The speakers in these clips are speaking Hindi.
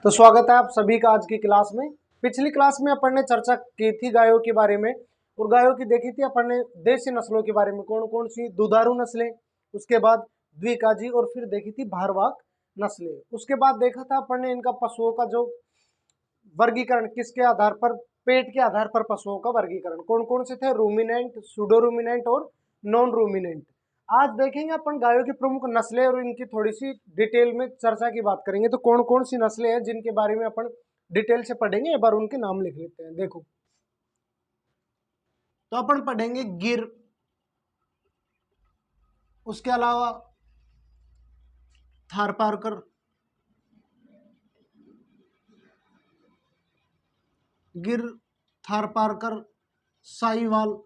तो स्वागत है आप सभी का आज की क्लास में। पिछली क्लास में अपन ने चर्चा की थी गायों के बारे में और गायों की देखी थी अपन ने देसी नस्लों के बारे में, कौन कौन सी दुधारू नस्लें, उसके बाद द्विकाजी और फिर देखी थी भारवाक नस्लें। उसके बाद देखा था अपन ने इनका पशुओं का जो वर्गीकरण किसके आधार पर, पेट के आधार पर पशुओं का वर्गीकरण कौन कौन से थे, रूमिनेंट, सुडो रूमिनेंट और नॉन रूमिनेंट। आज देखेंगे अपन गायों की प्रमुख नस्लें और इनकी थोड़ी सी डिटेल में चर्चा की बात करेंगे। तो कौन कौन सी नस्लें हैं जिनके बारे में अपन डिटेल से पढ़ेंगे, एक बार उनके नाम लिख लेते हैं। देखो, तो अपन पढ़ेंगे गिर, उसके अलावा थारपारकर, गिर, थारपारकर, साहिवाल,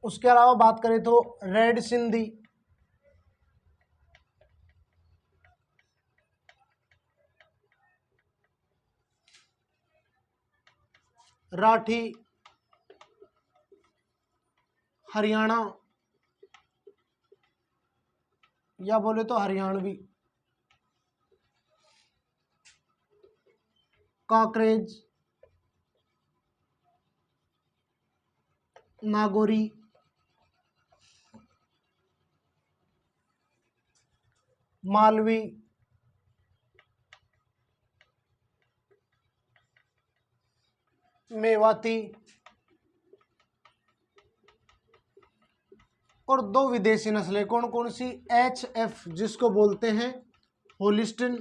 उसके अलावा बात करें तो रेड सिंधी, राठी, हरियाणा या बोले तो हरियाणवी, काकरेज, नागौरी, मालवी, मेवाती और दो विदेशी नस्लें कौन कौन सी, HF जिसको बोलते हैं होलिस्टिन,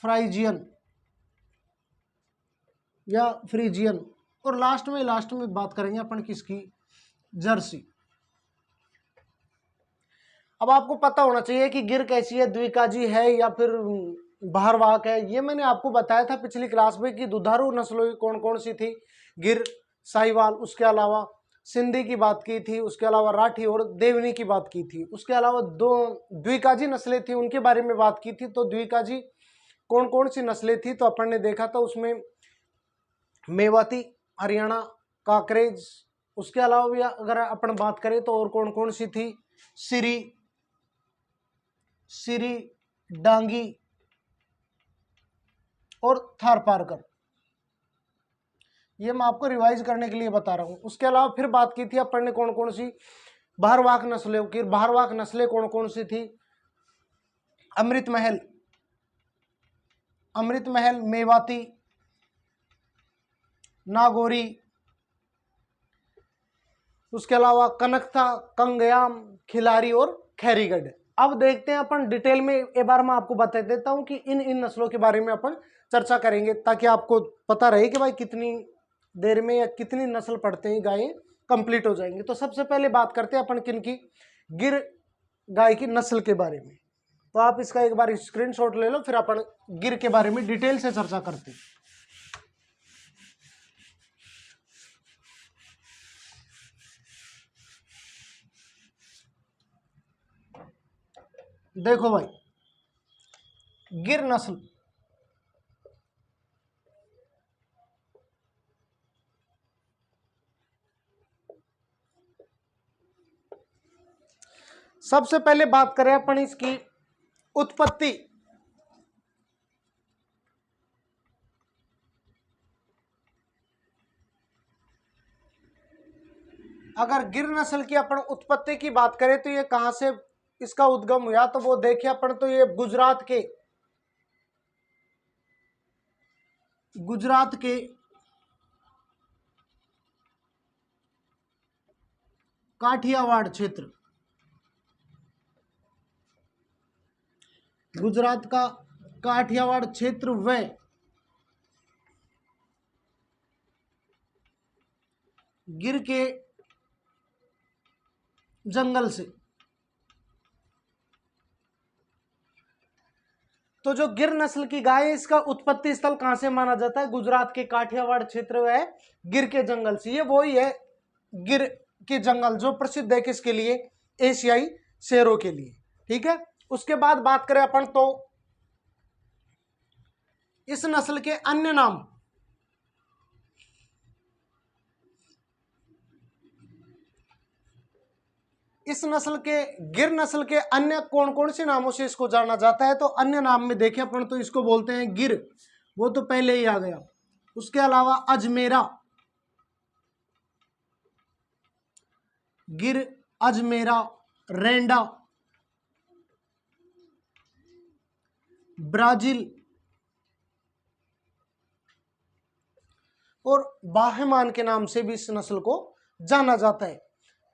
फ्राइजियन या फ्रीजियन, और लास्ट में बात करेंगे अपन किसकी, जर्सी। अब आपको पता होना चाहिए कि गिर कैसी है, द्विकाजी है या फिर भारवाहक है। ये मैंने आपको बताया था पिछली क्लास में कि दुधारू नस्लों की कौन कौन सी थी, गिर, साहिवाल, उसके अलावा सिंधी की बात की थी, उसके अलावा राठी और देवनी की बात की थी। उसके अलावा दो द्विकाजी नस्लें थी, उनके बारे में बात की थी। तो द्विकाजी कौन कौन सी नस्लें थी, तो अपन ने देखा था उसमें मेवाती, हरियाणा, काकरेज, उसके अलावा भी अगर अपन बात करें तो और कौन कौन सी थी, सिरी, सिरी, डांगी और थारपारकर। ये मैं आपको रिवाइज करने के लिए बता रहा हूं। उसके अलावा फिर बात की थी अपन ने कौन कौन सी भारवाहक नस्लें की। भारवाहक नस्लें कौन कौन सी थी, अमृत महल, अमृत महल, मेवाती, नागौरी, उसके अलावा कनकथा, कंगयाम, खिलारी और खैरीगढ़। अब देखते हैं अपन डिटेल में, एक बार मैं आपको बता देता हूं कि इन इन नस्लों के बारे में अपन चर्चा करेंगे ताकि आपको पता रहे कि भाई कितनी देर में या कितनी नस्ल पढ़ते ही गायें कंप्लीट हो जाएंगी। तो सबसे पहले बात करते हैं अपन किन की, गिर गाय की नस्ल के बारे में। तो आप इसका एक बार स्क्रीनशॉट ले लो, फिर अपन गिर के बारे में डिटेल से चर्चा करते हैं। देखो भाई, गिर नस्ल सबसे पहले बात करें अपन इसकी उत्पत्ति। अगर गिर नस्ल की अपन उत्पत्ति की बात करें तो ये कहां से इसका उद्गम हुआ, तो वो देखिए अपन, तो ये गुजरात के काठियावाड़ क्षेत्र, गुजरात का काठियावाड़ क्षेत्र व गिर के जंगल से। तो जो गिर नस्ल की गाय है, इसका उत्पत्ति स्थल कहां से माना जाता है, गुजरात के काठियावाड़ क्षेत्र व गिर के जंगल से। ये वही है गिर के जंगल जो प्रसिद्ध है किसके लिए, एशियाई शेरों के लिए। ठीक है। उसके बाद बात करें अपन तो इस नस्ल के अन्य नाम, इस नस्ल के, गिर नस्ल के अन्य कौन कौन से नामों से इसको जाना जाता है? तो अन्य नाम में देखें अपन तो इसको बोलते हैं गिर, वो तो पहले ही आ गया। उसके अलावा अजमेरा, गिर, अजमेरा, रेंडा, ब्राजील और बाहेमान के नाम से भी इस नस्ल को जाना जाता है।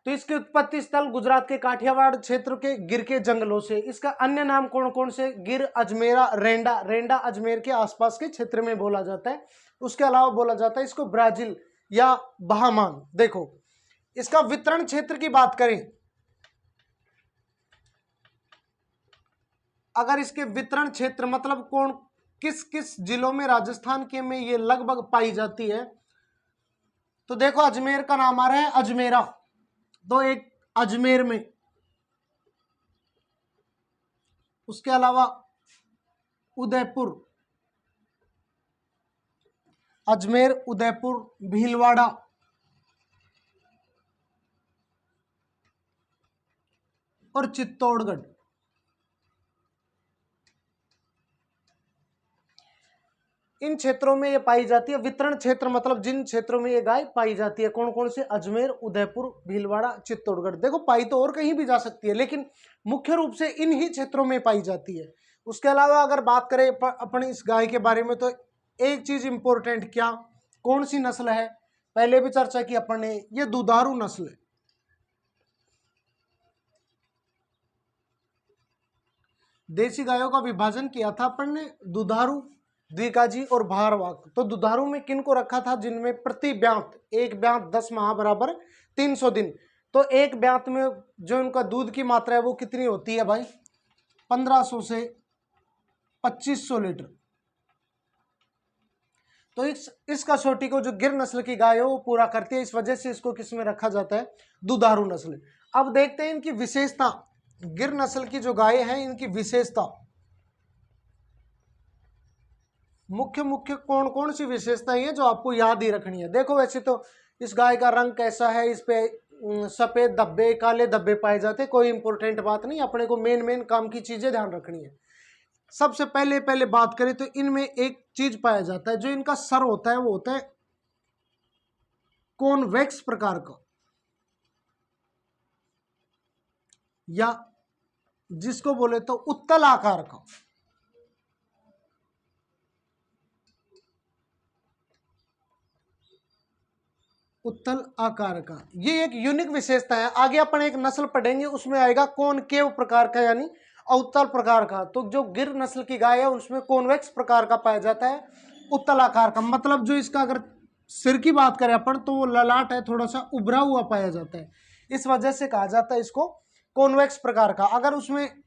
तो इसकी उत्पत्ति स्थल गुजरात के काठियावाड़ क्षेत्र के गिर के जंगलों से। इसका अन्य नाम कौन कौन से? गिर, अजमेरा, रेंडा। रेंडा अजमेर के आसपास के क्षेत्र में बोला जाता है। उसके अलावा बोला जाता है इसको ब्राजील या बाहामान। देखो इसका वितरण क्षेत्र की बात करें, अगर इसके वितरण क्षेत्र मतलब कौन किस किस जिलों में राजस्थान के में ये लगभग पाई जाती है, तो देखो अजमेर का नाम आ रहा है अजमेरा, तो एक अजमेर में। उसके अलावा उदयपुर, अजमेर, उदयपुर, भीलवाड़ा और चित्तौड़गढ़। इन क्षेत्रों में ये पाई जाती है। वितरण क्षेत्र मतलब जिन क्षेत्रों में ये गाय पाई जाती है, कौन कौन से? अजमेर, उदयपुर, भीलवाड़ा, चित्तौड़गढ़। देखो पाई तो और कहीं भी जा सकती है, लेकिन मुख्य रूप से इन ही क्षेत्रों में पाई जाती है। उसके अलावा अगर बात करें अपनी इस गाय के बारे में, तो एक चीज इंपॉर्टेंट, क्या कौन सी नस्ल है? पहले भी चर्चा की अपन ने, ये दुधारू नस्ल है। देसी गायों का विभाजन किया था अपन ने, दुधारू, द्विकाजी और भारवाहक। तो दुधारू में किन को रखा था? जिनमें प्रति ब्यांत, एक ब्यांत 10 माह बराबर 300 दिन। तो एक ब्यांत में जो इनका दूध की मात्रा है वो कितनी होती है भाई? 1500 से 2500 लीटर। तो इस कसौटी को जो गिर नस्ल की गाय है वो पूरा करती है। इस वजह से इसको किस में रखा जाता है? दुधारू नस्ल। अब देखते हैं इनकी विशेषता। गिर नस्ल की जो गाय है इनकी विशेषता, मुख्य मुख्य कौन कौन सी विशेषताएं हैं जो आपको याद ही रखनी है। देखो वैसे तो इस गाय का रंग कैसा है, इस पे सफेद धब्बे, काले धब्बे पाए जाते, कोई इंपॉर्टेंट बात नहीं, अपने को मेन काम की चीजें ध्यान रखनी है। सबसे पहले बात करें तो इनमें एक चीज पाया जाता है, जो इनका सर होता है वो होता है कॉन्वेक्स प्रकार का, या जिसको बोले तो उत्तल आकार का। उत्तल आकार का, ये एक यूनिक विशेषता है। आगे अपन एक नस्ल पढ़ेंगे उसमें आएगा कॉनकेव प्रकार का, यानी अवतल प्रकार का। तो जो गिर नस्ल की गाय है उसमें कॉन्वेक्स प्रकार का पाया जाता है, उत्तल आकार का। मतलब जो इसका अगर सिर की बात करें अपन तो वो ललाट है थोड़ा सा उभरा हुआ पाया जाता है, इस वजह से कहा जाता है इसको कॉन्वेक्स प्रकार का। अगर उसमें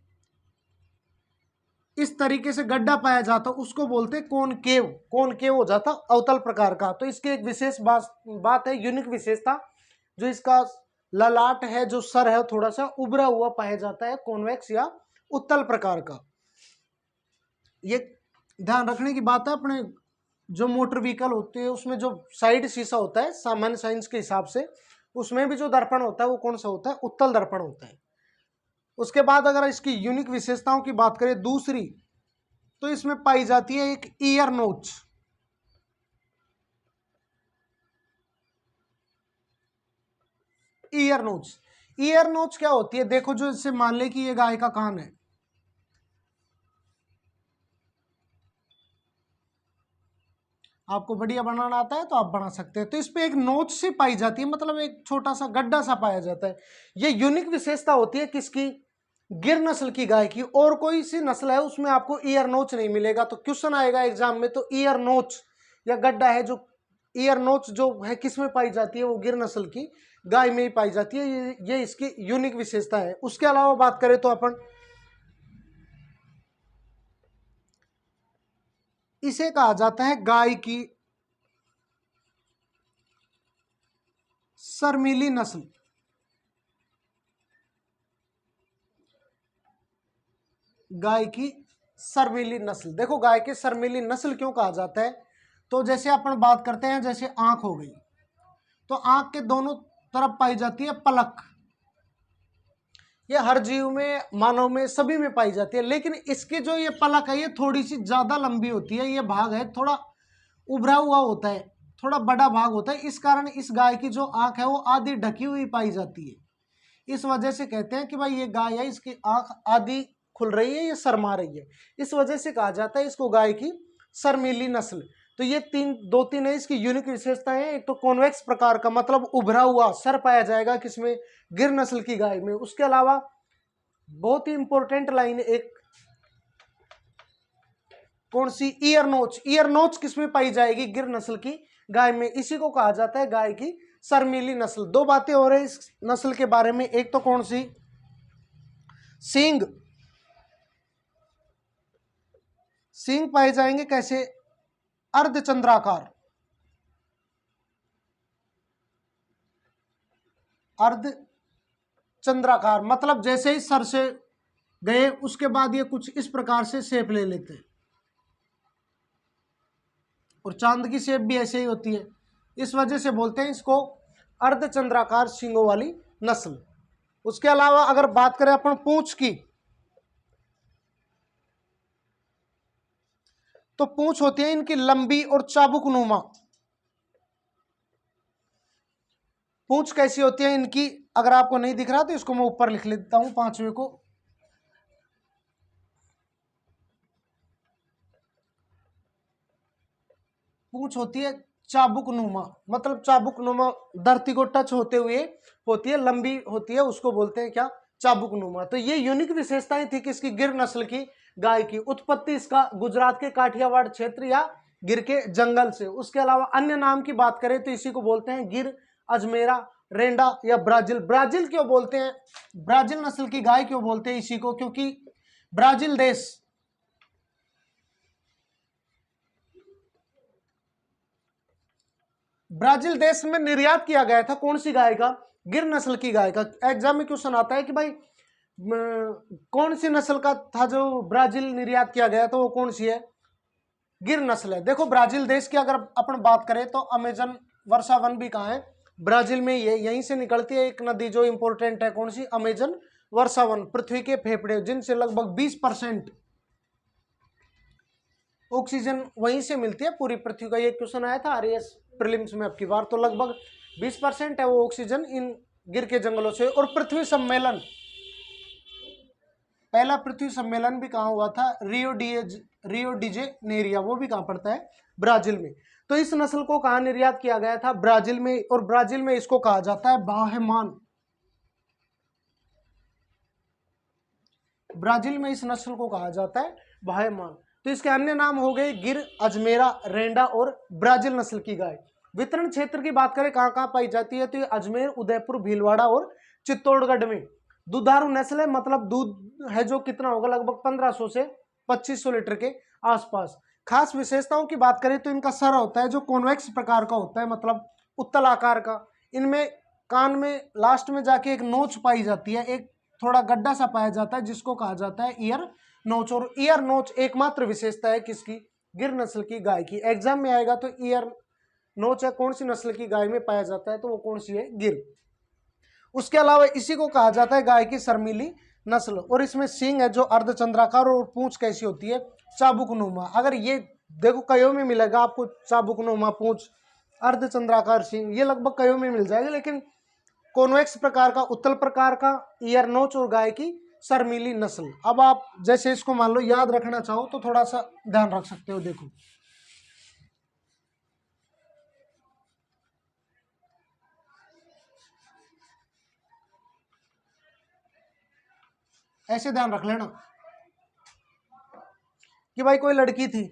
इस तरीके से गड्ढा पाया जाता उसको बोलते हैं कॉनकेव, कॉनकेव हो जाता अवतल प्रकार का। तो इसकी एक विशेष बात है, यूनिक विशेषता, जो इसका ललाट है, जो सर है थोड़ा सा उभरा हुआ पाया जाता है, कॉन्वेक्स या उत्तल प्रकार का। ये ध्यान रखने की बात है। अपने जो मोटर व्हीकल होते हैं उसमें जो साइड शीशा होता है सामान्य साइंस के हिसाब से, उसमें भी जो दर्पण होता है वो कौन सा होता है? उत्तल दर्पण होता है। उसके बाद अगर इसकी यूनिक विशेषताओं की बात करें दूसरी, तो इसमें पाई जाती है एक ईयर नोच। ईयर नोच, ईयर नोच क्या होती है? देखो जो इससे मान ले कि ये गाय का कान है, आपको बढ़िया बनाना आता है तो आप बना सकते हैं। तो इस पे एक नोच सी पाई जाती है, मतलब एक छोटा सा गड्ढा सा पाया जाता है। ये यूनिक विशेषता होती है किसकी? गिर नस्ल की गाय की। और कोई सी नस्ल है उसमें आपको ईयर नोच नहीं मिलेगा। तो क्वेश्चन आएगा एग्जाम में, तो ईयर नोच या गड्ढा है, जो ईयर नोच जो है किस में पाई जाती है? वो गिर नस्ल की गाय में ही पाई जाती है। ये इसकी यूनिक विशेषता है। उसके अलावा बात करें तो अपन इसे कहा जाता है गाय की शर्मीली नस्ल। गाय की शर्मीली नस्ल। देखो गाय की शर्मीली नस्ल क्यों कहा जाता है? तो जैसे अपन बात करते हैं, जैसे आंख हो गई, तो आंख के दोनों तरफ पाई जाती है पलक, ये हर जीव में, मानव में, सभी में पाई जाती है। लेकिन इसकी जो ये पलक है ये थोड़ी सी ज्यादा लंबी होती है, ये भाग है थोड़ा उभरा हुआ होता है, थोड़ा बड़ा भाग होता है। इस कारण इस गाय की जो आंख है वो आधी ढकी हुई पाई जाती है। इस वजह से कहते हैं कि भाई ये गाय है, इसकी आंख आधी खुल रही है, ये शर्मा रही है। इस वजह से कहा जाता है इसको गाय की शर्मीली नस्ल। तो ये दो तीन है इसकी यूनिक विशेषताएं हैं। एक तो कॉन्वेक्स प्रकार का, मतलब उभरा हुआ सर पाया जाएगा किसमें, गिर नस्ल की गाय में। उसके अलावा बहुत ही इंपॉर्टेंट लाइन एक, कौन सी, ईयर नोच। ईयर नोच किसमें पाई जाएगी, गिर नस्ल की गाय में। इसी को कहा जाता है गाय की शर्मीली नस्ल। दो बातें हो रही इस नस्ल के बारे में, एक तो कौन सी, सींग। सींग पाए जाएंगे कैसे, अर्धचंद्राकार, अर्धचंद्राकार, मतलब जैसे ही सर से गए उसके बाद ये कुछ इस प्रकार से शेप ले लेते हैं, और चांद की शेप भी ऐसे ही होती है। इस वजह से बोलते हैं इसको अर्धचंद्राकार सींगों वाली नस्ल। उसके अलावा अगर बात करें अपन पूंछ की, तो पूंछ होती है इनकी लंबी और चाबुकनुमा। पूंछ कैसी होती है इनकी, अगर आपको नहीं दिख रहा तो इसको मैं ऊपर लिख लेता हूं, पांचवे को। पूंछ होती है चाबुकनुमा, मतलब चाबुकनुमा, धरती को टच होते हुए होती है, लंबी होती है, उसको बोलते हैं क्या, चाबुकनुमा। तो ये यूनिक विशेषताएं थी किसकी, गिर नस्ल की गाय की। उत्पत्ति इसका गुजरात के काठियावाड़ क्षेत्र या गिर के जंगल से। उसके अलावा अन्य नाम की बात करें तो इसी को बोलते हैं गिर, अजमेरा, रेंडा या ब्राजील। ब्राजील क्यों बोलते हैं, ब्राजील नस्ल की गाय क्यों बोलते हैं इसी को, क्योंकि ब्राजील देश, ब्राजील देश में निर्यात किया गया था कौन सी गाय का, गिर नस्ल की गाय का। एग्जाम में क्वेश्चन आता है कि भाई कौन सी नस्ल का था जो ब्राजील निर्यात किया गया, तो वो कौन सी है, गिर नस्ल है। देखो ब्राजील देश की अगर अपन बात करें तो अमेजन वर्षा वन भी कहाँ है, ब्राजील में। ये यहीं से निकलती है एक नदी जो इंपॉर्टेंट है, कौन सी, अमेजन वर्षा वन। पृथ्वी के फेफड़े जिनसे लगभग 20% ऑक्सीजन वहीं से मिलती है पूरी पृथ्वी का। ये क्वेश्चन आया था आरएएस प्रीलिम्स में अब की बार। तो लगभग 20% है वो ऑक्सीजन इन गिर के जंगलों से। और पृथ्वी सम्मेलन, पहला पृथ्वी सम्मेलन भी कहाँ हुआ था, रियो डीजे नेरिया, वो भी कहाँ पड़ता है, ब्राजील में। तो इस नस्ल को कहाँ निर्यात किया गया था, ब्राजील में। और ब्राजील में इसको कहा जाता है बाहेमान। ब्राजील में इस नस्ल को कहा जाता है बाहेमान। तो इसके अन्य नाम हो गए गिर, अजमेरा, रेंडा और ब्राजील नस्ल की गाय। वितरण क्षेत्र की बात करें कहाँ कहाँ पाई जाती है, तो ये अजमेर, उदयपुर, भीलवाड़ा और चित्तौड़गढ़ में। दुधारू नस्ल है, मतलब दूध है जो कितना होगा, लगभग 1500 से 2500 लीटर के आसपास। खास विशेषताओं की बात करें तो इनका सर होता है जो कॉन्वेक्स प्रकार का होता है, मतलब उत्तल आकार का। इनमें कान में लास्ट में जाके एक नोच पाई जाती है, एक थोड़ा गड्ढा सा पाया जाता है जिसको कहा जाता है ईयर नोच। और ईयर नोच एकमात्र विशेषता है किसकी, गिर नस्ल की गाय की। एग्जाम में आएगा तो ईयर नोच है कौन सी नस्ल की गाय में पाया जाता है, तो वो कौन सी है, गिर। उसके अलावा इसी को कहा जाता है गाय की शर्मीली नस्ल। और इसमें सींग है जो अर्धचंद्राकार, और पूंछ कैसी होती है, चाबुकनुमा। अगर ये देखो कईयों में मिलेगा आपको, चाबुकनुमा पूंछ, अर्धचंद्राकार सींग, ये लगभग कईयों में मिल जाएगा। लेकिन कॉन्वेक्स प्रकार का, उत्तल प्रकार का, ईयर नोच और गाय की शर्मीली नस्ल। अब आप जैसे इसको मान लो याद रखना चाहो तो थोड़ा सा ध्यान रख सकते हो। देखो ऐसे ध्यान रख लेना कि भाई कोई लड़की थी,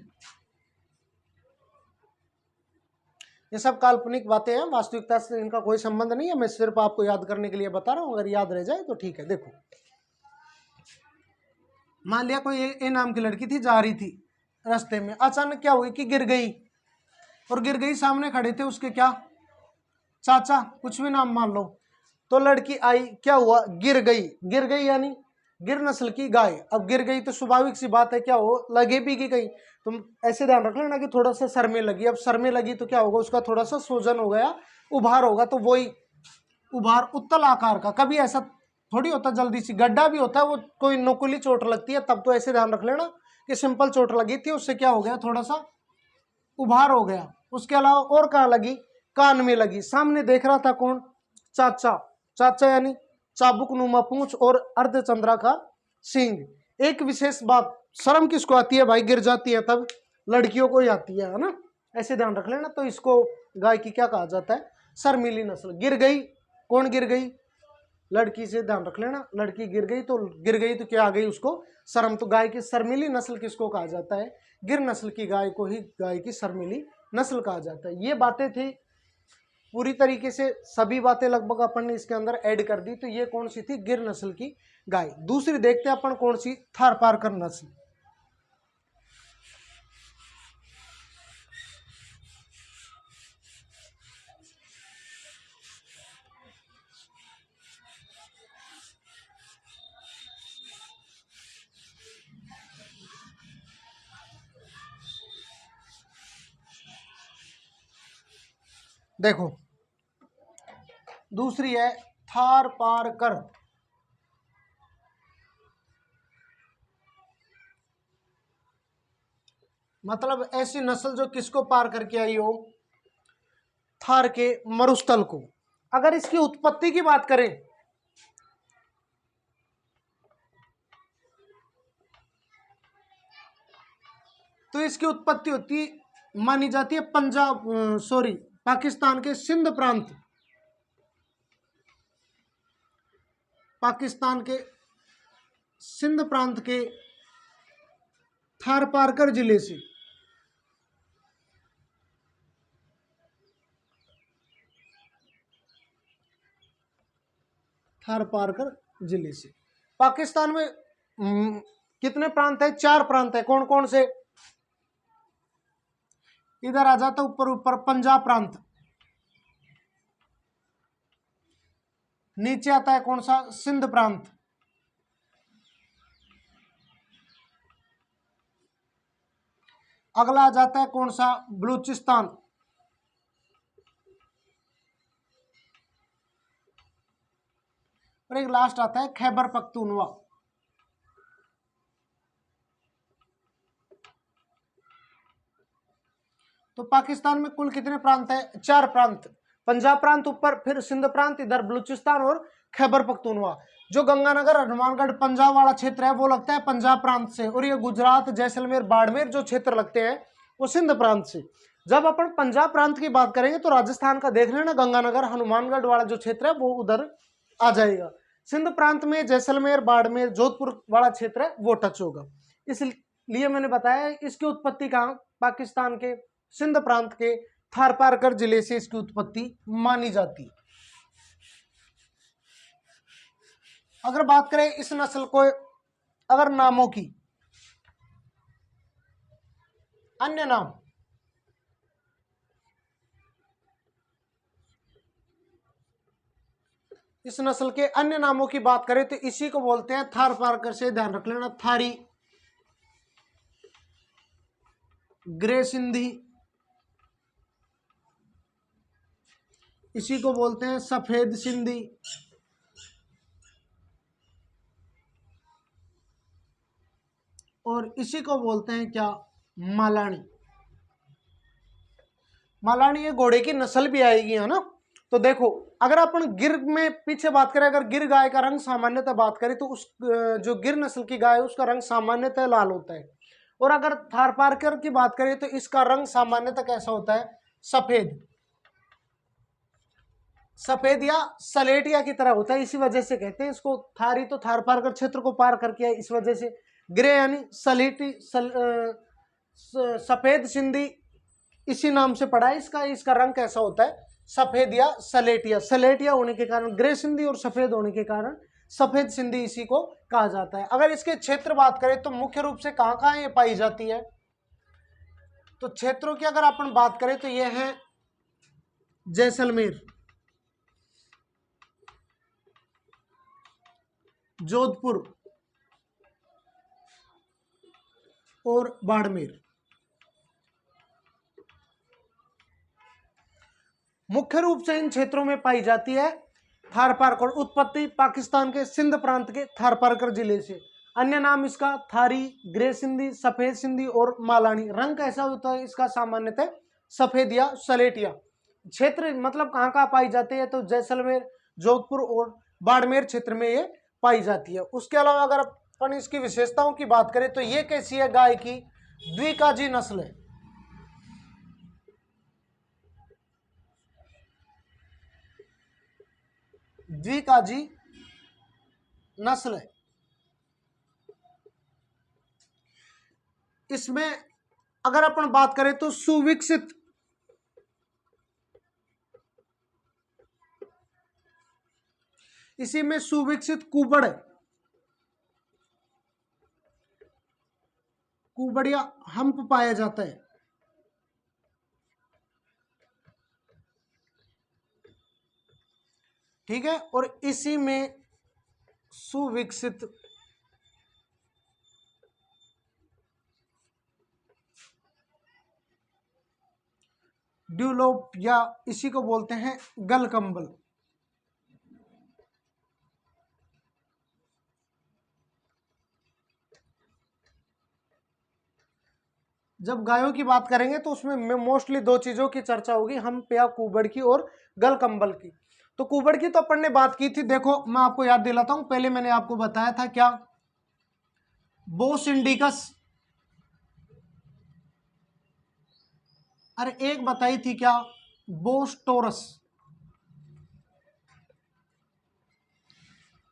ये सब काल्पनिक बातें हैं, वास्तविकता से इनका कोई संबंध नहीं है। मैं सिर्फ आपको याद करने के लिए बता रहा हूं, अगर याद रह जाए तो ठीक है। देखो मान लिया कोई ए नाम की लड़की थी, जा रही थी रास्ते में, अचानक क्या हुई कि गिर गई। और गिर गई, सामने खड़े थे उसके क्या, चाचा, कुछ भी नाम मान लो। तो लड़की आई, क्या हुआ, गिर गई। गिर गई यानी गिर नस्ल की गाय। अब गिर गई तो स्वाभाविक सी बात है क्या हो, लगे भी की गई। तुम ऐसे ध्यान रख लेना कि थोड़ा सा सर में लगी। अब सर में लगी तो क्या होगा, उसका थोड़ा सा सूजन हो गया, उभार होगा। तो वही उभार उत्तल आकार का, कभी ऐसा थोड़ी होता जल्दी सी, गड्ढा भी होता है, वो कोई नुकीली चोट लगती है तब तो ऐसे ध्यान रख लेना कि सिंपल चोट लगी थी, उससे क्या हो गया, थोड़ा सा उभार हो गया। उसके अलावा और कहाँ लगी, कान में लगी। सामने देख रहा था कौन, चाचा, चाचा यानी चाबुक नुमा पूंछ और अर्धचंद्राकार सींग। एक विशेष बात, शर्म किसको आती है भाई, गिर जाती है तब, लड़कियों को ही आती है ना, ऐसे ध्यान रख लेना। तो इसको गाय की क्या कहा जाता है, शर्मीली नस्ल। गिर गई, कौन गिर गई, लड़की से ध्यान रख लेना, लड़की गिर गई तो क्या आ गई उसको, शर्म। तो गाय की शर्मीली नस्ल किसको कहा जाता है, गिर नस्ल की गाय को ही गाय की शर्मीली नस्ल कहा जाता है। ये बातें थी पूरी तरीके से, सभी बातें लगभग अपन ने इसके अंदर ऐड कर दी। तो ये कौन सी थी, गिर नस्ल की गाय। दूसरी देखते हैं अपन कौन सी, थारपारकर नस्ल। देखो दूसरी है थारपारकर। मतलब ऐसी नस्ल जो किसको पार करके आई हो, थार के मरुस्थल को। अगर इसकी उत्पत्ति की बात करें तो इसकी उत्पत्ति होती मानी जाती है पंजाब, सॉरी, पाकिस्तान के सिंध प्रांत, पाकिस्तान के सिंध प्रांत के थारपारकर जिले से। थारपारकर जिले से। पाकिस्तान में कितने प्रांत है, 4 प्रांत है। कौन कौन से, इधर आ जाता ऊपर ऊपर पंजाब प्रांत, नीचे आता है कौन सा, सिंध प्रांत, अगला आ जाता है कौन सा, बलूचिस्तान, और एक लास्ट आता है खैबर पख्तूनवा। तो पाकिस्तान में कुल कितने प्रांत है, 4 प्रांत। पंजाब प्रांत ऊपर, फिर सिंध प्रांत, इधर बलूचिस्तान और खैबर पख्तूनवा। जो गंगानगर हनुमानगढ़ पंजाब वाला क्षेत्र है वो लगता है पंजाब प्रांत से, और ये गुजरात जैसलमेर बाड़मेर जो क्षेत्र लगते हैं वो सिंध प्रांत से। जब अपन पंजाब प्रांत की बात करेंगे तो राजस्थान का देख लेना, गंगानगर हनुमानगढ़ वाला जो क्षेत्र है वो उधर आ जाएगा। सिंध प्रांत में जैसलमेर बाड़मेर जोधपुर वाला क्षेत्र है वो टच होगा। इसलिए मैंने बताया इसकी उत्पत्ति कहाँ, पाकिस्तान के सिंध प्रांत के थारपारकर जिले से इसकी उत्पत्ति मानी जाती है। अगर बात करें इस नस्ल को अगर नामों की, अन्य नाम, इस नस्ल के अन्य नामों की बात करें तो इसी को बोलते हैं थारपारकर से, ध्यान रख लेना, थारी, ग्रे सिंधी, इसी को बोलते हैं सफेद सिंधी, और इसी को बोलते हैं क्या, मालानी। मालानी ये घोड़े की नस्ल भी आएगी, है ना। तो देखो अगर अपन गिर में पीछे बात करें, अगर गिर गाय का रंग सामान्यतः बात करें तो उस जो गिर नस्ल की गाय है उसका रंग सामान्यतः लाल होता है। और अगर थारपारकर की बात करें तो इसका रंग सामान्यतः कैसा होता है, सफेद, सफेद या सलेटिया की तरह होता है। इसी वजह से कहते हैं इसको थारी, तो थारपारकर क्षेत्र को पार करके है इस वजह से। ग्रे यानी सलेटी सफेद सिंधी इसी नाम से पड़ा है इसका। इसका रंग कैसा होता है, सफेद या सलेटिया, सलेटिया होने के कारण ग्रे सिंधी और सफेद होने के कारण सफेद सिंधी इसी को कहा जाता है। अगर इसके क्षेत्र बात करें तो मुख्य रूप से कहाँ कहाँ ये पाई जाती है, तो क्षेत्रों की अगर अपन बात करें तो ये है जैसलमेर, जोधपुर और बाड़मेर। मुख्य रूप से इन क्षेत्रों में पाई जाती है। थारपारकर। उत्पत्ति पाकिस्तान के सिंध प्रांत के थारपारकर जिले से। अन्य नाम इसका थारी, ग्रे सिंधी, सफेद सिंधी और मालानी। रंग कैसा होता है इसका सामान्यतः सफेद या सलेटिया। क्षेत्र मतलब कहाँ कहाँ पाई जाती है, तो जैसलमेर, जोधपुर और बाड़मेर क्षेत्र में ये पाई जाती है। उसके अलावा अगर अपन इसकी विशेषताओं की बात करें तो ये कैसी है, गाय की द्विकाजी नस्ल है। द्विकाजी नस्ल है। इसमें अगर अपन बात करें तो सुविकसित, इसी में सुविकसित कुबड़ है, कुबड़िया हम्प पाया जाता है। ठीक है, और इसी में सुविकसित ड्यूलोप या इसी को बोलते हैं गलकंबल। जब गायों की बात करेंगे तो उसमें मोस्टली दो चीजों की चर्चा होगी, हम्प या कुबड़ की और गलकंबल की। तो कुबड़ की तो अपन ने बात की थी। देखो मैं आपको याद दिलाता हूं, पहले मैंने आपको बताया था क्या, बोस इंडिकस, अरे एक बताई थी क्या, बोस टोरस।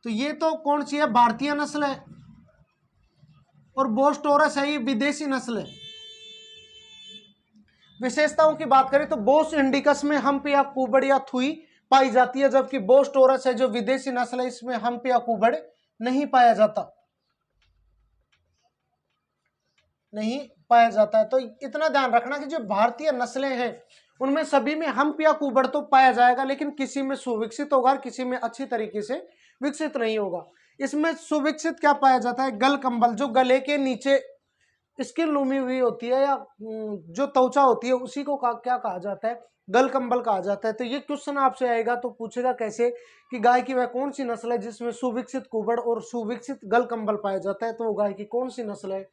तो ये तो कौन सी है, भारतीय नस्ल है, और बोस टोरस है ये विदेशी नस्ल है। विशेषताओं की बात करें तो बोस इंडिकस में हम्प या कुबड़ या थुई पाई जाती है, जबकि बोस टोरस है जो विदेशी नस्ल है इसमें हम्प या कुबड़ नहीं पाया जाता, नहीं पाया जाता है। तो इतना ध्यान रखना कि जो भारतीय नस्लें हैं उनमें सभी में हम्प या कुबड़ तो पाया जाएगा, लेकिन किसी में सुविकसित होगा और किसी में अच्छी तरीके से विकसित नहीं होगा। इसमें सुविकसित क्या पाया जाता है, गल कंबल, जो गले के नीचे स्किन लूमी हुई होती है या जो त्वचा होती है उसी को क्या कहा जाता है, गल कंबल कहा जाता है। तो ये क्वेश्चन आपसे आएगा तो पूछेगा कैसे कि गाय की वह कौन सी नस्ल है जिसमें सुविकसित कुबड़ और सुविकसित गल कंबल पाया जाता है, तो वो गाय की कौन सी नस्ल है,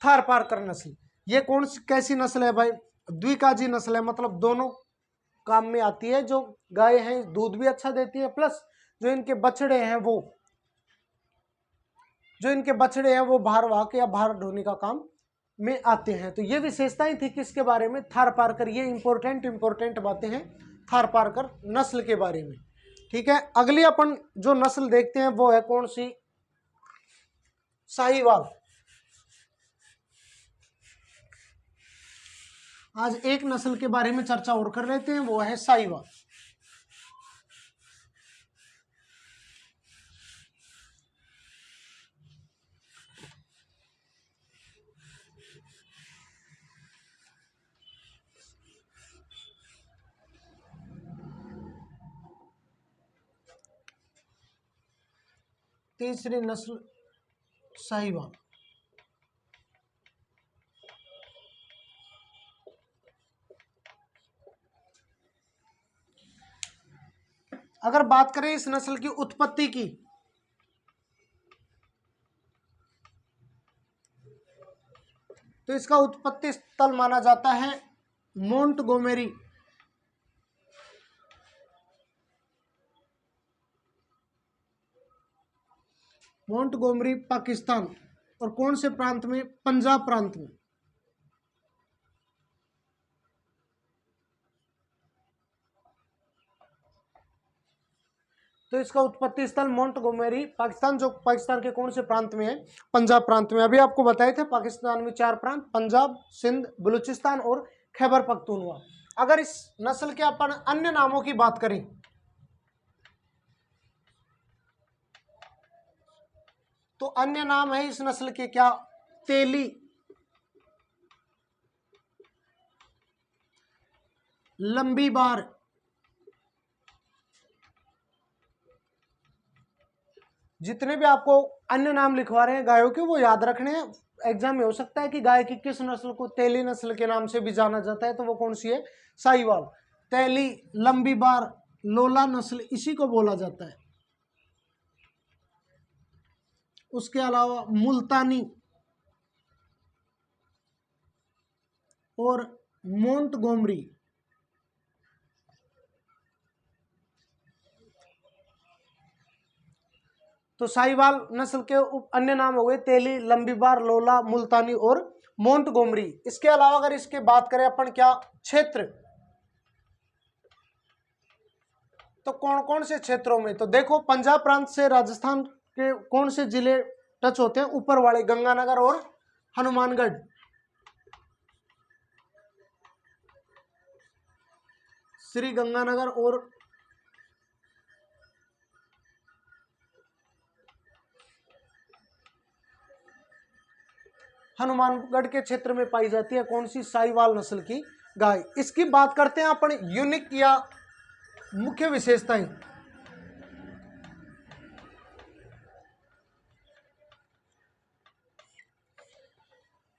थारपारकर नस्ल। ये कौन सी कैसी नस्ल है भाई, द्विकाजी नस्ल है, मतलब दोनों काम में आती है। जो गाय है दूध भी अच्छा देती है, प्लस जो इनके बछड़े हैं वो भार वाहक या भार ढोने का काम में आते हैं। तो ये विशेषताएं थी किसके बारे में, थारपारकर। ये इंपॉर्टेंट बातें हैं थारपारकर नस्ल के बारे में। ठीक है, अगली अपन जो नस्ल देखते हैं वो है कौन सी, साहीवाल। आज एक नस्ल के बारे में चर्चा और कर लेते हैं, वो है साहीवाल। तीसरी नस्ल साहीवाल। अगर बात करें इस नस्ल की उत्पत्ति की, तो इसका उत्पत्ति स्थल माना जाता है मोंटगोमेरी, मोंटगोमरी पाकिस्तान, और कौन से प्रांत में, पंजाब प्रांत में। तो इसका उत्पत्ति स्थल मोंटगोमेरी पाकिस्तान, जो पाकिस्तान के कौन से प्रांत में है, पंजाब प्रांत में। अभी आपको बताए थे पाकिस्तान में 4 प्रांत, पंजाब, सिंध, बलूचिस्तान और खैबर पख्तूनख्वा। अगर इस नस्ल के अपन अन्य नामों की बात करें तो अन्य नाम है इस नस्ल के क्या, तेली, लंबी बार, जितने भी आपको अन्य नाम लिखवा रहे हैं गायों के वो याद रखने हैं। एग्जाम में हो सकता है कि गाय की किस नस्ल को तेली नस्ल के नाम से भी जाना जाता है, तो वो कौन सी है, साहीवाल। तेली, लंबी बार, लोला नस्ल इसी को बोला जाता है। उसके अलावा मुल्तानी और मोंटगोमरी, तो साहिवाल नस्ल के अन्य नाम हो गए तेली, लंबीबार, लोला, मुल्तानी और मोंटगोमरी। इसके अलावा अगर इसके बात करें अपन क्या क्षेत्र, तो कौन कौन से क्षेत्रों में, तो देखो पंजाब प्रांत से राजस्थान के कौन से जिले टच होते हैं, ऊपर वाले गंगानगर और हनुमानगढ़। श्री गंगानगर और हनुमानगढ़ के क्षेत्र में पाई जाती है कौन सी, साहिवाल नस्ल की गाय। इसकी बात करते हैं अपन यूनिक या मुख्य विशेषताएं।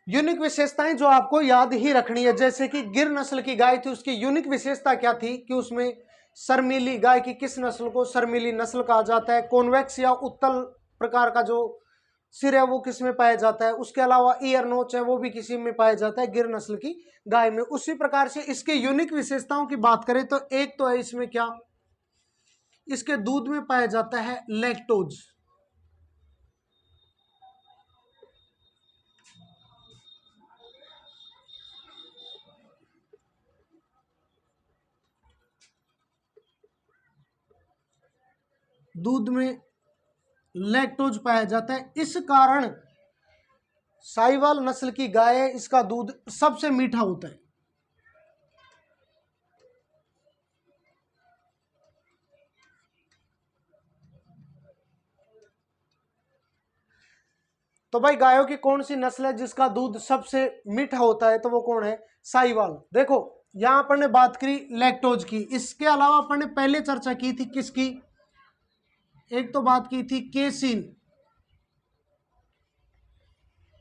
यूनिक विशेषताएं जो आपको याद ही रखनी है, जैसे कि गिर नस्ल की गाय थी, उसकी यूनिक विशेषता क्या थी कि उसमें शर्मीली, गाय की किस नस्ल को शर्मीली नस्ल कहा जाता है, कॉन्वेक्स या उत्तल प्रकार का जो सिर है वो किस में पाया जाता है, उसके अलावा ईयर नोच है वो भी किसी में पाया जाता है गिर नस्ल की गाय में। उसी प्रकार से इसके यूनिक विशेषताओं की बात करें तो एक तो है इसमें क्या, इसके दूध में पाया जाता है लैक्टोज। दूध में लैक्टोज पाया जाता है, इस कारण साहिवाल नस्ल की गाय है, इसका दूध सबसे मीठा होता है। तो भाई गायों की कौन सी नस्ल है जिसका दूध सबसे मीठा होता है, तो वो कौन है, साहिवाल। देखो यहां अपन ने बात करी लैक्टोज की, इसके अलावा अपन ने पहले चर्चा की थी किसकी, एक तो बात की थी केसिन,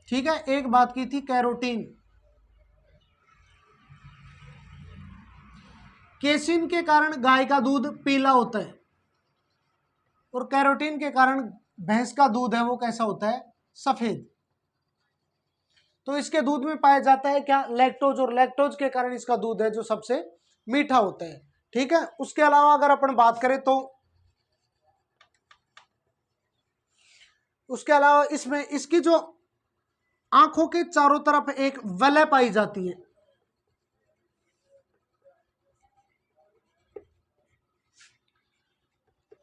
ठीक है, एक बात की थी कैरोटीन। केसिन के कारण गाय का दूध पीला होता है और कैरोटीन के कारण भैंस का दूध है वो कैसा होता है, सफेद। तो इसके दूध में पाया जाता है क्या, लैक्टोज, और लैक्टोज के कारण इसका दूध है जो सबसे मीठा होता है, ठीक है। उसके अलावा अगर अपन बात करें तो उसके अलावा इसमें इसकी जो आंखों के चारों तरफ एक वलय पाई जाती है,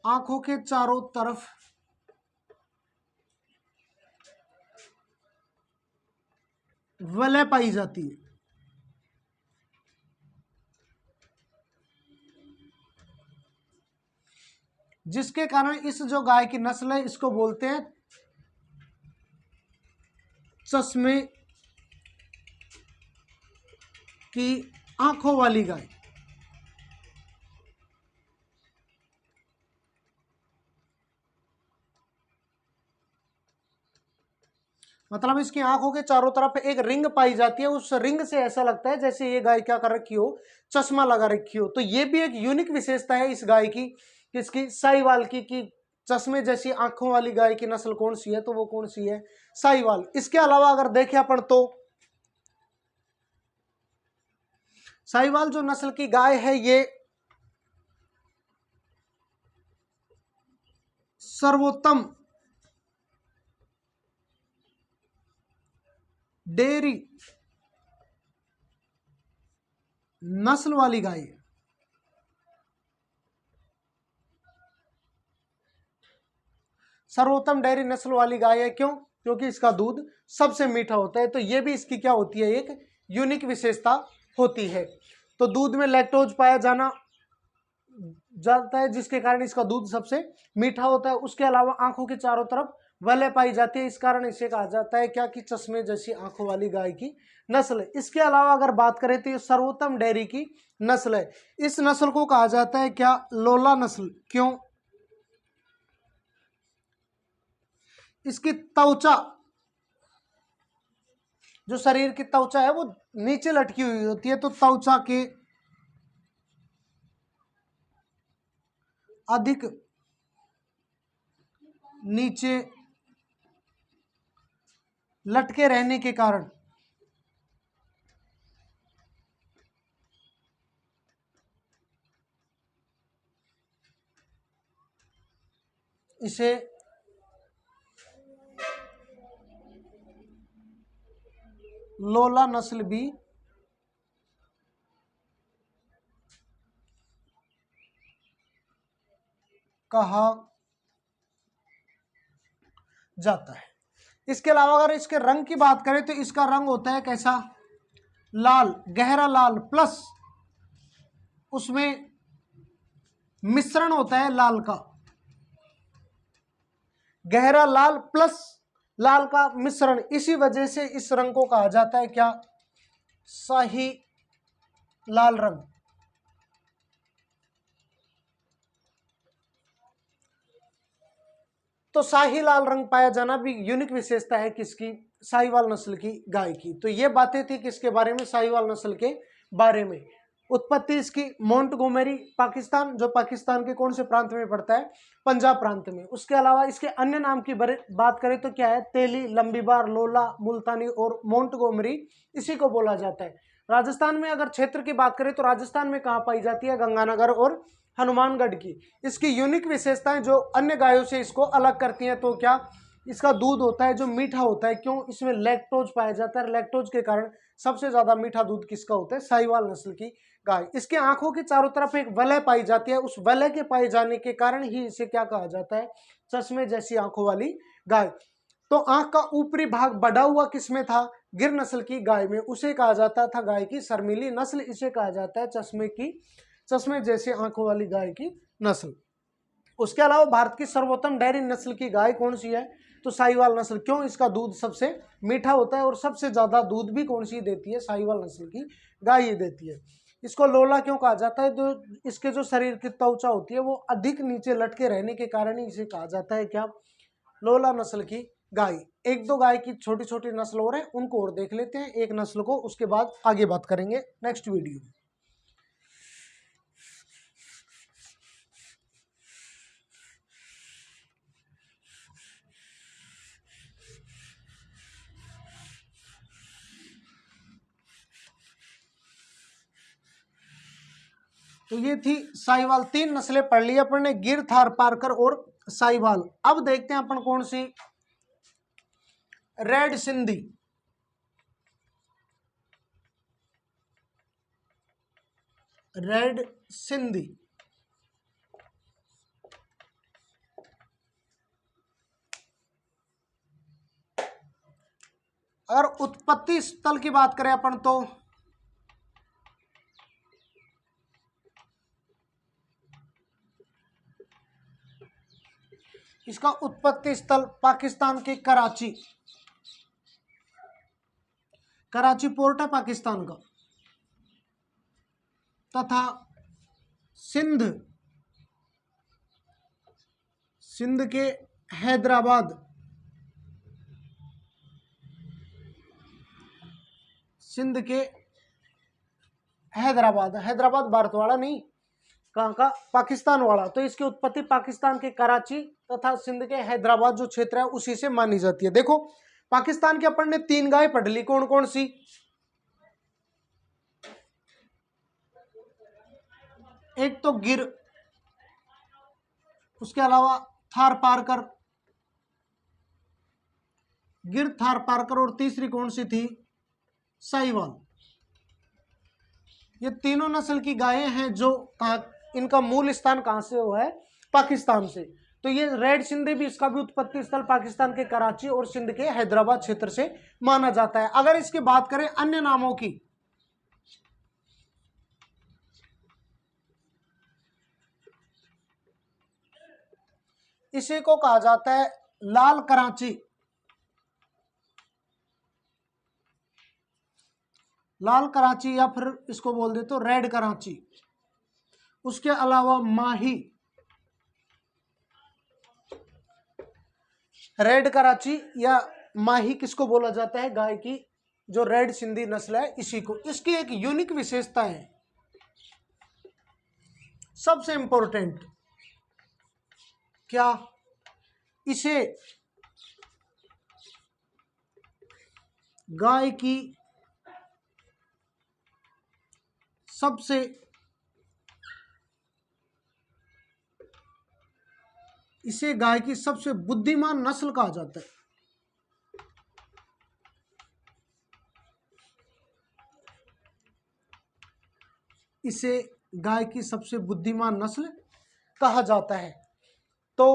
आंखों के चारों तरफ वलय पाई जाती है, जिसके कारण इस जो गाय की नस्ल है इसको बोलते हैं चश्मे की आंखों वाली गाय। मतलब इसकी आंखों के चारों तरफ एक रिंग पाई जाती है, उस रिंग से ऐसा लगता है जैसे ये गाय क्या कर रखी हो, चश्मा लगा रखी हो। तो ये भी एक यूनिक विशेषता है इस गाय की, किसकी, साहिवाल की, कि चश्मे जैसी आंखों वाली गाय की नस्ल कौन सी है, तो वो कौन सी है, साहिवाल। इसके अलावा अगर देखें अपन तो साहिवाल जो नस्ल की गाय है ये सर्वोत्तम डेयरी नस्ल वाली गाय है। सर्वोत्तम डेयरी नस्ल वाली गाय है, क्यों, क्योंकि इसका दूध सबसे मीठा होता है। तो ये भी इसकी क्या होती है, एक यूनिक विशेषता होती है। तो दूध में लैक्टोज पाया जाता है जिसके कारण इसका दूध सबसे मीठा होता है। उसके अलावा आंखों के चारों तरफ वलय पाई जाती है, इस कारण इसे कहा जाता है क्या, कि चश्मे जैसी आंखों वाली गाय की नस्ल है। इसके अलावा अगर बात करें तो ये सर्वोत्तम डेयरी की नस्ल है। इस नस्ल को कहा जाता है क्या, लोला नस्ल, क्यों, इसकी त्वचा, जो शरीर की त्वचा है वो नीचे लटकी हुई होती है, तो त्वचा के अधिक नीचे लटके रहने के कारण इसे लोला नस्ल भी कहा जाता है। इसके अलावा अगर इसके रंग की बात करें तो इसका रंग होता है कैसा, लाल, गहरा लाल, प्लस उसमें मिश्रण होता है लाल का, गहरा लाल प्लस लाल का मिश्रण। इसी वजह से इस रंग को कहा जाता है क्या, शाही लाल रंग। तो शाही लाल रंग पाया जाना भी यूनिक विशेषता है किसकी, साहिवाल नस्ल की गाय की। तो ये बातें थी किसके बारे में, साहिवाल नस्ल के बारे में। उत्पत्ति इसकी मोंटगोमेरी पाकिस्तान, जो पाकिस्तान के कौन से प्रांत में पड़ता है, पंजाब प्रांत में। उसके अलावा इसके अन्य नाम की बात करें तो क्या है, तेली, लंबीबार, लोला, मुल्तानी और मोंटगोमेरी, इसी को बोला जाता है। राजस्थान में अगर क्षेत्र की बात करें तो राजस्थान में कहाँ पाई जाती है, गंगानगर और हनुमानगढ़ की। इसकी यूनिक विशेषताएं जो अन्य गायों से इसको अलग करती हैं, तो क्या, इसका दूध होता है जो मीठा होता है। क्यों, इसमें लैक्टोज पाया जाता है, लैक्टोज के कारण सबसे ज्यादा मीठा दूध किसका होता है, साहिवाल नस्ल की गाय। इसके आंखों के चारों तरफ एक वलय पाई जाती है, उस वलय के पाए जाने के कारण ही इसे क्या कहा जाता है, चश्मे जैसी आंखों वाली गाय। तो आंख का ऊपरी भाग बढ़ा हुआ किसमें था, गिर नस्ल की गाय में, उसे कहा जाता था गाय की शर्मीली नस्ल। इसे कहा जाता है चश्मे जैसे आंखों वाली गाय की नस्ल। उसके अलावा भारत की सर्वोत्तम डेयरी नस्ल की गाय कौन सी है, तो साहिवाल नस्ल। क्यों, इसका दूध सबसे मीठा होता है और सबसे ज्यादा दूध भी कौन सी देती है, साहिवाल नस्ल की गाय ही देती है। इसको लोला क्यों कहा जाता है, तो इसके जो शरीर की त्वचा होती है वो अधिक नीचे लटके रहने के कारण ही इसे कहा जाता है क्या, लोला नस्ल की गाय। एक दो गाय की छोटी छोटी नस्ल और है, उनको और देख लेते हैं, एक नस्ल को, उसके बाद आगे बात करेंगे नेक्स्ट वीडियो में। तो ये थी साहिवाल, तीन नस्लें पढ़ ली अपन ने, गिर, थार पारकर और साहिवाल। अब देखते हैं अपन कौन सी, रेड सिंधी। रेड सिंधी अगर उत्पत्ति स्थल की बात करें अपन तो इसका उत्पत्ति स्थल पाकिस्तान के कराची पोर्ट है पाकिस्तान का, तथा सिंध के हैदराबाद, हैदराबाद भारतवाड़ा नहीं, कहाँ का, पाकिस्तान वाला। तो इसकी उत्पत्ति पाकिस्तान के कराची तथा सिंध के हैदराबाद जो क्षेत्र है उसी से मानी जाती है। देखो पाकिस्तान के अपन ने तीन गाय पढ़ ली, कौन कौन सी, एक तो गिर, उसके अलावा थार पारकर, और तीसरी कौन सी थी, साहिवाल। ये तीनों नस्ल की गायें हैं जो इनका मूल स्थान कहां से हुआ है, पाकिस्तान से। तो ये रेड सिंधी भी, इसका भी उत्पत्ति स्थल पाकिस्तान के कराची और सिंध के हैदराबाद क्षेत्र से माना जाता है। अगर इसकी बात करें अन्य नामों की, इसी को कहा जाता है लाल कराची, या फिर इसको बोल दे तो रेड कराची। उसके अलावा माही, रेड कराची या माही किसको बोला जाता है, गाय की जो रेड सिंधी नस्ल है इसी को। इसकी एक यूनिक विशेषता है, सबसे इंपॉर्टेंट, क्या इसे गाय की सबसे बुद्धिमान नस्ल कहा जाता है? इसे गाय की सबसे बुद्धिमान नस्ल कहा जाता है। तो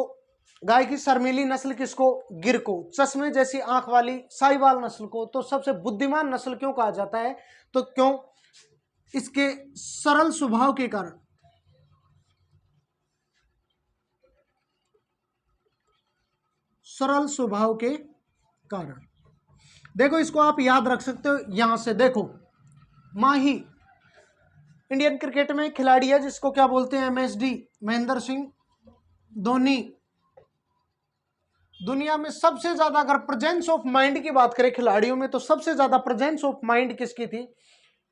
गाय की शर्मीली नस्ल किसको? गिर को। चश्मे जैसी आंख वाली साहिवाल नस्ल को। तो सबसे बुद्धिमान नस्ल क्यों कहा जाता है? तो क्यों? इसके सरल स्वभाव के कारण। सरल स्वभाव के कारण। देखो इसको आप याद रख सकते हो यहां से। देखो माही इंडियन क्रिकेट में खिलाड़ी है जिसको क्या बोलते हैं? MSD, महेंद्र सिंह धोनी। दुनिया में सबसे ज्यादा अगर प्रेजेंस ऑफ माइंड की बात करें खिलाड़ियों में, तो सबसे ज्यादा प्रेजेंस ऑफ माइंड किसकी थी?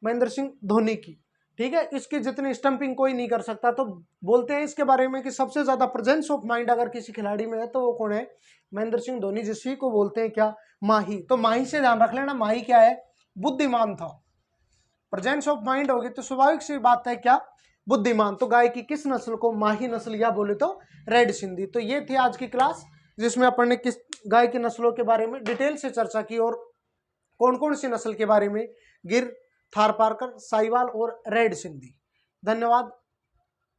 महेंद्र सिंह धोनी की। ठीक है, इसकी जितनी स्टंपिंग कोई नहीं कर सकता। तो बोलते हैं इसके बारे में कि सबसे ज्यादा प्रेजेंस ऑफ माइंड अगर किसी खिलाड़ी में है तो वो कौन है? महेंद्र सिंह धोनी, जिसी को बोलते हैं क्या? माही। तो माही से ध्यान रख लेना, माही क्या है? बुद्धिमान था। प्रेजेंस ऑफ माइंड होगी तो स्वाभाविक सी बात है क्या? बुद्धिमान। तो गाय की किस नस्ल को माही नस्ल या बोले तो रेड सिंधी। तो ये थी आज की क्लास जिसमें अपन ने किस गाय की नस्लों के बारे में डिटेल से चर्चा की और कौन कौन सी नस्ल के बारे में? गिर, थारपारकर, साहिवाल और रेड सिंधी। धन्यवाद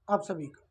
आप सभी का।